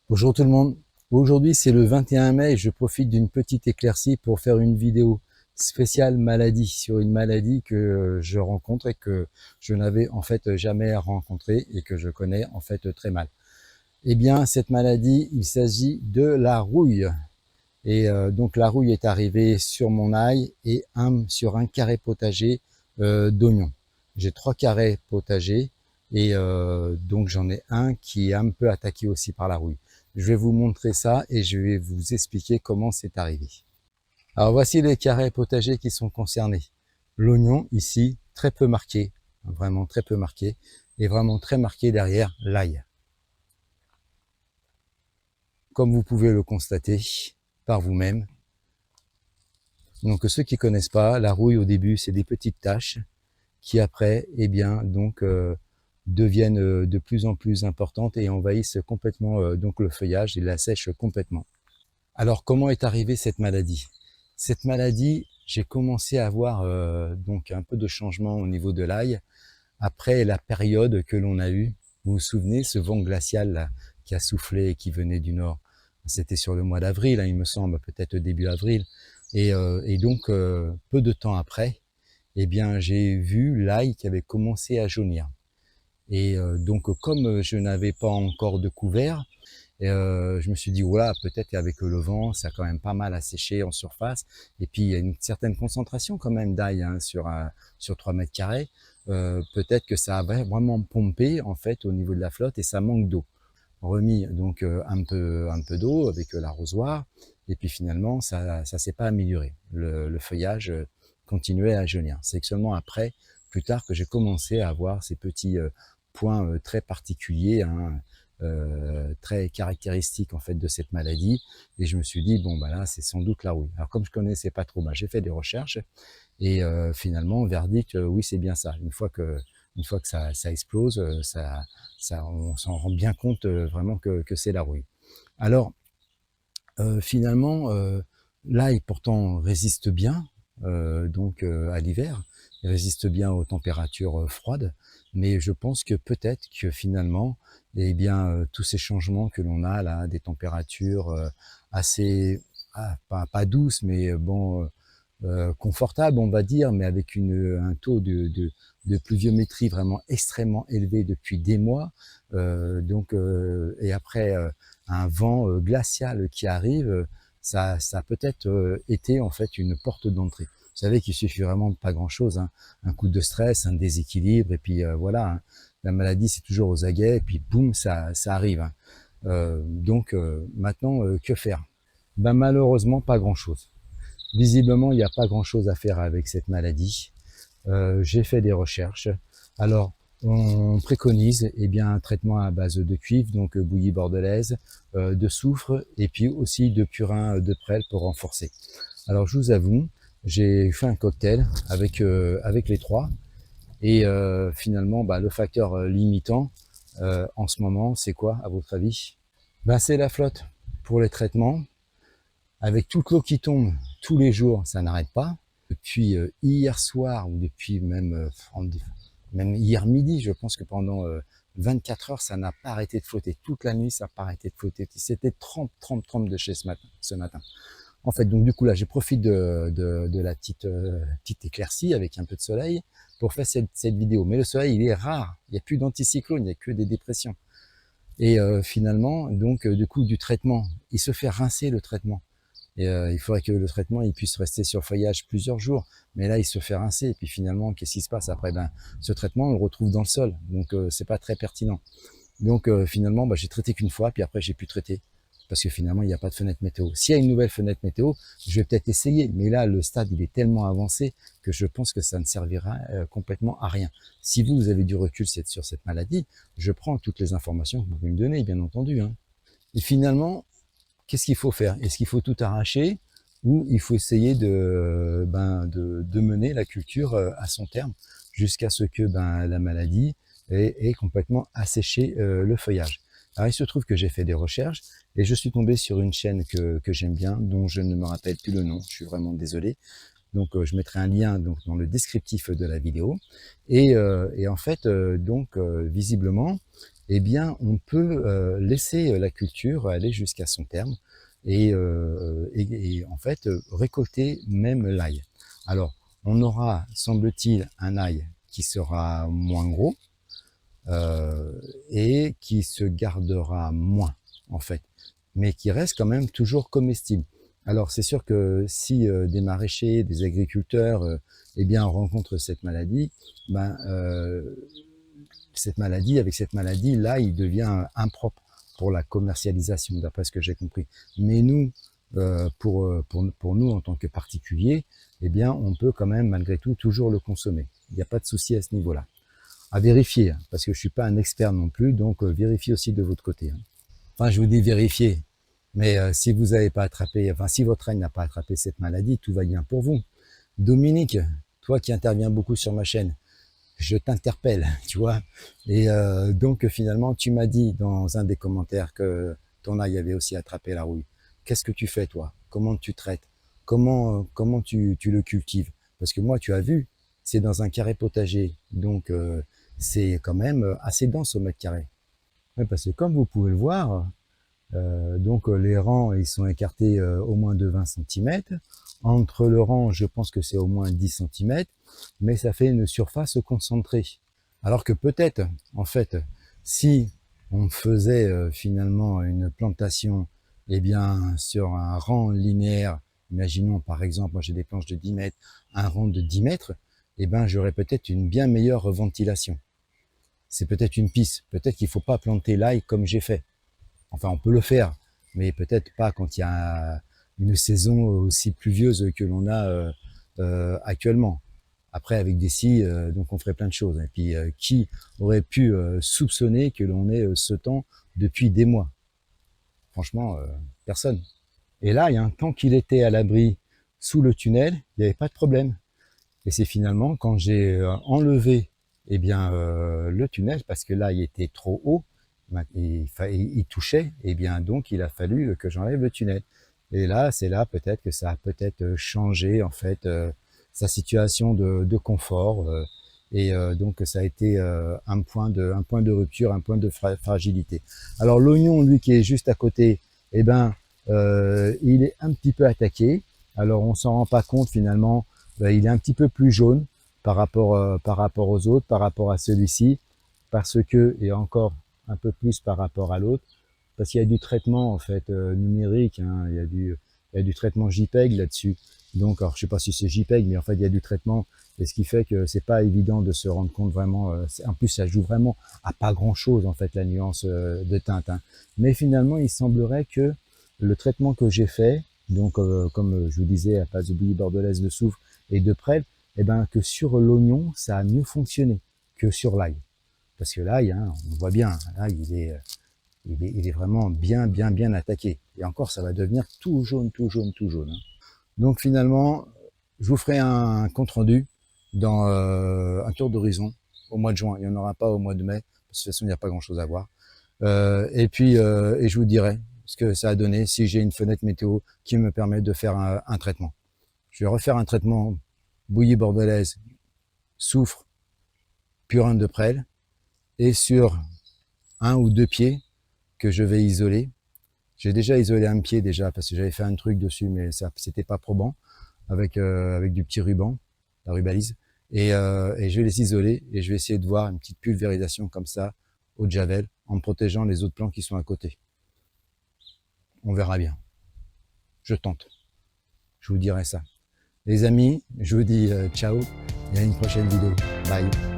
Bonjour tout le monde. Aujourd'hui c'est le 21 mai et je profite d'une petite éclaircie pour faire une vidéo spéciale maladie sur une maladie que je rencontre et que je n'avais en fait jamais rencontrée et que je connais en fait très mal. Eh bien cette maladie, il s'agit de la rouille. Et donc la rouille est arrivée sur mon ail et sur un carré potager d'oignons. J'ai 3 carrés potagers et donc j'en ai un qui est un peu attaqué aussi par la rouille. Je vais vous montrer ça et je vais vous expliquer comment c'est arrivé. Alors voici les carrés potagers qui sont concernés. L'oignon ici, très peu marqué, vraiment très peu marqué, et vraiment très marqué derrière l'ail. Comme vous pouvez le constater par vous-même. Donc ceux qui connaissent pas, la rouille au début c'est des petites taches qui après eh bien donc deviennent de plus en plus importantes et envahissent complètement donc le feuillage et l'assèchent complètement. Alors comment est arrivée cette maladie? Cette maladie, j'ai commencé à avoir donc un peu de changement au niveau de l'ail après la période que l'on a eue. Vous vous souvenez, ce vent glacial là, qui a soufflé et qui venait du nord? C'était sur le mois d'avril, hein, il me semble, peut-être début avril. Et donc, peu de temps après, eh bien, j'ai vu l'ail qui avait commencé à jaunir. Et donc, comme je n'avais pas encore de couvert, je me suis dit, voilà, peut-être qu'avec le vent, ça a quand même pas mal asséché en surface. Et puis, il y a une certaine concentration quand même d'ail hein, sur 3 mètres carrés. Peut-être que ça a vraiment pompé en fait au niveau de la flotte et ça manque d'eau. Remis donc un peu d'eau avec l'arrosoir et puis finalement ça s'est pas amélioré. Le feuillage continuait à jaunir. C'est seulement après, plus tard, que j'ai commencé à avoir ces petits points très particuliers, hein, très caractéristiques en fait de cette maladie. Et je me suis dit bon bah là c'est sans doute la rouille. Alors comme je connaissais pas trop, bah, j'ai fait des recherches et finalement verdict oui c'est bien ça. Une fois que ça explose, on s'en rend bien compte vraiment que c'est la rouille. Alors finalement, l'ail pourtant résiste bien donc à l'hiver, il résiste bien aux températures froides, mais je pense que peut-être que finalement, eh bien, tous ces changements que l'on a là, des températures assez, pas douces, mais bon, confortables, on va dire, mais avec un taux de pluviométrie vraiment extrêmement élevé depuis des mois, et après un vent glacial qui arrive, ça a peut-être été en fait une porte d'entrée. Vous savez qu'il suffit vraiment de pas grand-chose, hein. Un coup de stress, un déséquilibre, et puis voilà, hein. La maladie c'est toujours aux aguets, et puis boum, ça arrive, hein. Maintenant, que faire? Ben malheureusement pas grand-chose. Visiblement, il n'y a pas grand-chose à faire avec cette maladie. J'ai fait des recherches. Alors, on préconise eh bien, un traitement à base de cuivre, donc bouillie bordelaise, de soufre et puis aussi de purin de prêle pour renforcer. Alors, je vous avoue, j'ai fait un cocktail avec les trois et finalement, bah, le facteur limitant en ce moment, c'est quoi à votre avis? Ben, c'est la flotte pour les traitements. Avec toute l'eau qui tombe tous les jours, ça n'arrête pas. Depuis hier soir ou depuis même hier midi, je pense que pendant 24 heures, ça n'a pas arrêté de flotter. Toute la nuit, ça n'a pas arrêté de flotter. C'était trempe de chez ce matin. En fait, donc du coup là, je profite de la petite éclaircie avec un peu de soleil pour faire cette vidéo. Mais le soleil, il est rare. Il n'y a plus d'anticyclone, il n'y a que des dépressions. Et finalement, donc du coup, du traitement, il se fait rincer le traitement. Et il faudrait que le traitement il puisse rester sur le feuillage plusieurs jours. Mais là, il se fait rincer. Et puis finalement, qu'est-ce qui se passe après? Ben, ce traitement, on le retrouve dans le sol. Donc, c'est pas très pertinent. Donc, finalement, j'ai traité qu'une fois. Puis après, j'ai pu traiter. Parce que finalement, il n'y a pas de fenêtre météo. S'il y a une nouvelle fenêtre météo, je vais peut-être essayer. Mais là, le stade, il est tellement avancé que je pense que ça ne servira complètement à rien. Si vous avez du recul sur cette maladie, je prends toutes les informations que vous pouvez me donner, bien entendu, hein. Et finalement, qu'est-ce qu'il faut faire? Est-ce qu'il faut tout arracher ou il faut essayer de mener la culture à son terme jusqu'à ce que la maladie ait complètement asséché le feuillage? Alors il se trouve que j'ai fait des recherches et je suis tombé sur une chaîne que j'aime bien, dont je ne me rappelle plus le nom, je suis vraiment désolé. Donc je mettrai un lien donc, dans le descriptif de la vidéo. Et en fait, visiblement, eh bien, on peut laisser la culture aller jusqu'à son terme et en fait récolter même l'ail. Alors, on aura, semble-t-il, un ail qui sera moins gros et qui se gardera moins, en fait, mais qui reste quand même toujours comestible. Alors, c'est sûr que si des maraîchers, des agriculteurs, eh bien, rencontrent cette maladie, ben, avec cette maladie, là, il devient impropre pour la commercialisation, d'après ce que j'ai compris. Mais nous, pour nous, en tant que particuliers, eh bien, on peut quand même, malgré tout, toujours le consommer. Il n'y a pas de souci à ce niveau-là. À vérifier, hein, parce que je suis pas un expert non plus, donc vérifiez aussi de votre côté. Hein. Enfin, je vous dis vérifier, mais si vous n'avez pas attrapé, enfin, si votre aile n'a pas attrapé cette maladie, tout va bien pour vous. Dominique, toi qui interviens beaucoup sur ma chaîne, je t'interpelle, tu vois. Et donc finalement, tu m'as dit dans un des commentaires que ton ail avait aussi attrapé la rouille. Qu'est-ce que tu fais toi? Comment tu traites? Comment tu le cultives? Parce que moi, tu as vu, c'est dans un carré potager, donc c'est quand même assez dense au mètre carré. Ouais, parce que comme vous pouvez le voir, donc les rangs ils sont écartés au moins de 20 cm. Entre le rang, je pense que c'est au moins 10 cm, mais ça fait une surface concentrée. Alors que peut-être, en fait, si on faisait finalement une plantation, eh bien, sur un rang linéaire, imaginons par exemple, moi j'ai des planches de 10 mètres, un rang de 10 mètres, eh ben, j'aurais peut-être une bien meilleure ventilation. C'est peut-être une piste. Peut-être qu'il ne faut pas planter l'ail comme j'ai fait. Enfin, on peut le faire, mais peut-être pas quand il y a une saison aussi pluvieuse que l'on a actuellement. Après, avec des scies, donc on ferait plein de choses. Et puis, qui aurait pu soupçonner que l'on ait ce temps depuis des mois? Franchement, personne. Et là, il y a un temps qu'il était à l'abri sous le tunnel, il n'y avait pas de problème. Et c'est finalement quand j'ai enlevé eh bien, le tunnel, parce que là, il était trop haut, il touchait, et bien donc il a fallu que j'enlève le tunnel. Et là, c'est là peut-être que ça a peut-être changé en fait sa situation de confort. Et donc ça a été un point de rupture, un point de fragilité. Alors l'oignon, lui qui est juste à côté, eh ben, il est un petit peu attaqué. Alors on s'en rend pas compte finalement, il est un petit peu plus jaune par rapport aux autres, par rapport à celui-ci, parce que, et encore un peu plus par rapport à l'autre, parce qu'il y a du traitement en fait numérique, hein, il y a du traitement JPEG là-dessus. Donc, alors je sais pas si c'est JPEG, mais en fait il y a du traitement, et ce qui fait que c'est pas évident de se rendre compte vraiment. En plus, ça joue vraiment à pas grand-chose en fait la nuance de teinte. Hein. Mais finalement, il semblerait que le traitement que j'ai fait, donc comme je vous disais à base de bouillie bordelaise, de soufre et de prêle, eh ben que sur l'oignon, ça a mieux fonctionné que sur l'ail. Parce que l'ail, hein, on voit bien, l'ail, il est vraiment bien attaqué. Et encore, ça va devenir tout jaune, tout jaune, tout jaune. Hein. Donc finalement, je vous ferai un compte rendu dans un tour d'horizon au mois de juin. Il n'y en aura pas au mois de mai, parce que de toute façon, il n'y a pas grand-chose à voir. Et puis, et je vous dirai ce que ça a donné si j'ai une fenêtre météo qui me permet de faire un traitement. Je vais refaire un traitement bouillie bordelaise, soufre, purin de prêle, et sur un ou deux pieds que je vais isoler. J'ai déjà isolé un pied déjà parce que j'avais fait un truc dessus, mais ça c'était pas probant avec du petit ruban, la rubalise. Et je vais les isoler et je vais essayer de voir une petite pulvérisation comme ça au javel en protégeant les autres plants qui sont à côté. On verra bien. Je tente. Je vous dirai ça. Les amis, je vous dis ciao et à une prochaine vidéo. Bye.